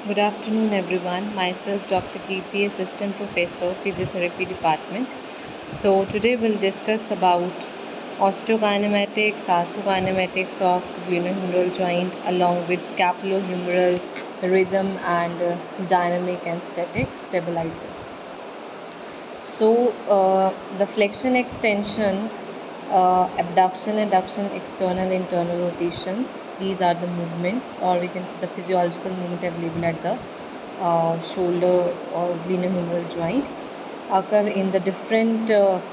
Good afternoon, everyone. Myself, Dr. Kirti, Assistant Professor, Physiotherapy Department. So today we'll discuss about osteokinematics, arthrokinematics of glenohumeral joint, along with scapulohumeral rhythm and dynamic and static stabilizers. So the flexion extension, abduction, adduction, external, internal rotations. These are the movements, or we can say the physiological movement available at the shoulder or glenohumeral joint, occur in the different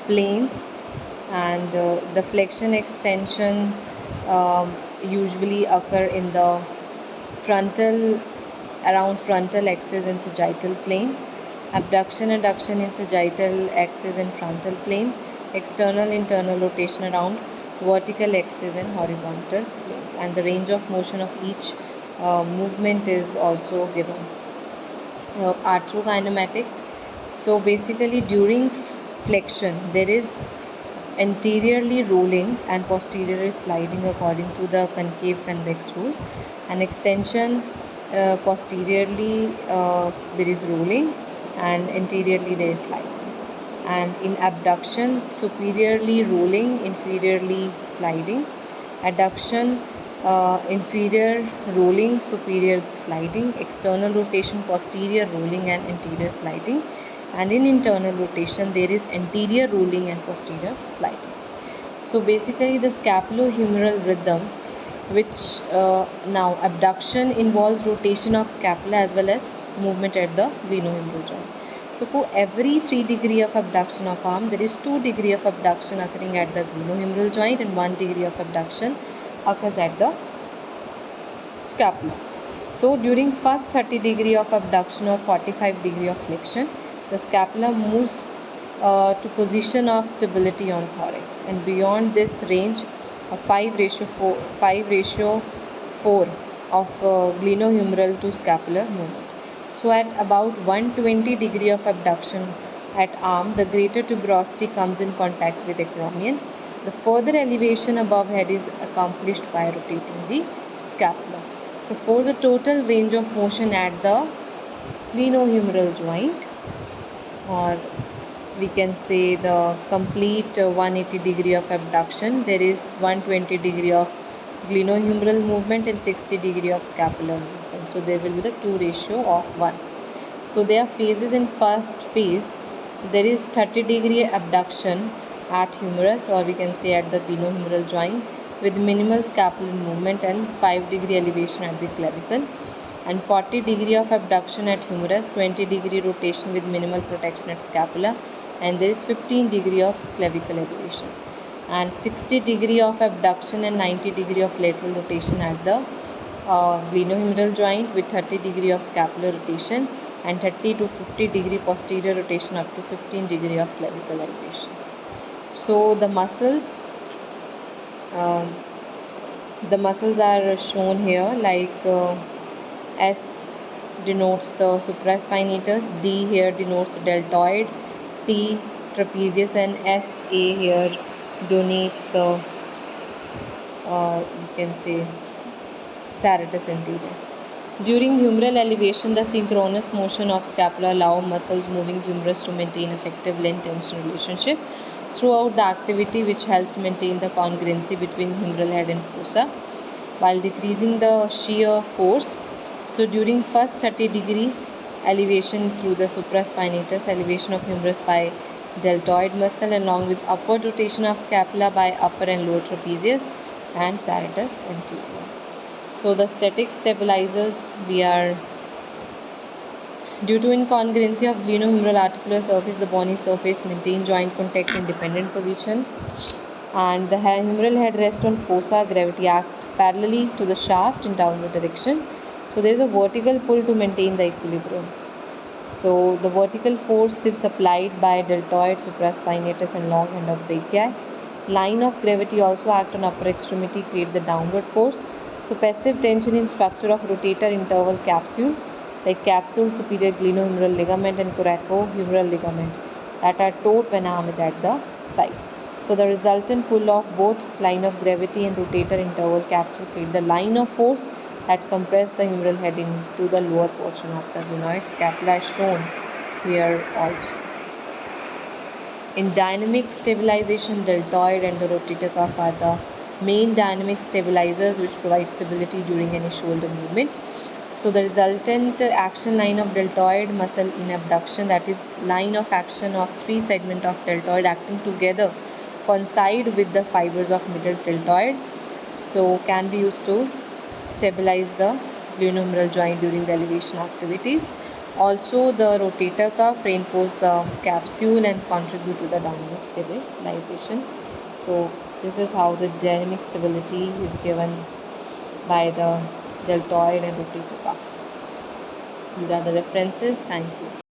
planes, and the flexion extension usually occur in the frontal, around frontal axis in sagittal plane, abduction adduction in sagittal axis and frontal plane, external internal rotation around vertical axis and horizontal planes, and the range of motion of each movement is also given. Arthrokinematics. So basically during flexion there is anteriorly rolling and posteriorly sliding according to the concave convex rule, and extension posteriorly there is rolling and anteriorly there is sliding, and in abduction superiorly rolling, inferiorly sliding, adduction inferior rolling, superior sliding, external rotation posterior rolling and anterior sliding, and in internal rotation there is anterior rolling and posterior sliding. So basically the scapulohumeral rhythm, which now abduction involves rotation of scapula as well as movement at the glenohumeral joint. So for every 3 degree of abduction of arm, there is 2 degree of abduction occurring at the glenohumeral joint and 1 degree of abduction occurs at the scapula. So during first 30 degree of abduction or 45 degree of flexion, the scapula moves to position of stability on thorax, and beyond this range of 5:4 of glenohumeral to scapular movement. So at about 120 degree of abduction at arm, the greater tuberosity comes in contact with acromion. The further elevation above head is accomplished by rotating the scapula. So for the total range of motion at the glenohumeral joint, or we can say the complete 180 degree of abduction, there is 120 degree of glenohumeral movement and 60 degree of scapular movement. So there will be the 2 ratio of 1. So there are phases. In first phase there is 30 degree abduction at humerus, or we can say at the glenohumeral joint, with minimal scapular movement and 5 degree elevation at the clavicle, and 40 degree of abduction at humerus, 20 degree rotation with minimal protection at scapula, and there is 15 degree of clavicle elevation, and 60 degree of abduction and 90 degree of lateral rotation at the glenohumeral joint, with 30 degree of scapular rotation and 30 to 50 degree posterior rotation up to 15 degree of clavicle elevation. So the muscles are shown here, like S denotes the supraspinatus, D here denotes the deltoid, T trapezius, and SA here denotes the you can say serratus anterior. During humeral elevation, the synchronous motion of scapula allow muscles moving humerus to maintain effective length-tension relationship throughout the activity, which helps maintain the congruency between humeral head and fossa while decreasing the shear force. So during first 30 degree elevation through the supraspinatus, elevation of humerus by deltoid muscle along with upward rotation of scapula by upper and lower trapezius and serratus anterior. So the static stabilizers, we are due to incongruency of glenohumeral articular surface, the bony surface maintain joint contact in dependent position, and the humeral head rests on fossa. Gravity act parallelly to the shaft in downward direction. So there is a vertical pull to maintain the equilibrium. So the vertical force is applied by deltoid, supraspinatus, and long end of brachii. Line of gravity also act on upper extremity, create the downward force. So passive tension in structure of rotator interval capsule, like capsule, superior glenohumeral ligament, and coracohumeral ligament, that are taut when arm is at the side. So the resultant pull of both line of gravity and rotator interval capsule create the line of force that compress the humeral head into the lower portion of the glenoid scapula as shown here also. In dynamic stabilization, deltoid and the rotator cuff are the main dynamic stabilizers which provide stability during any shoulder movement. So the resultant action line of deltoid muscle in abduction, that is line of action of 3 segments of deltoid acting together, coincide with the fibers of middle deltoid, so can be used to stabilize the glenohumeral joint during the elevation activities. Also, the rotator cuff reinforce the capsule and contribute to the dynamic stabilization. So this is how the dynamic stability is given by the deltoid and rotator cuff. These are the references. Thank you.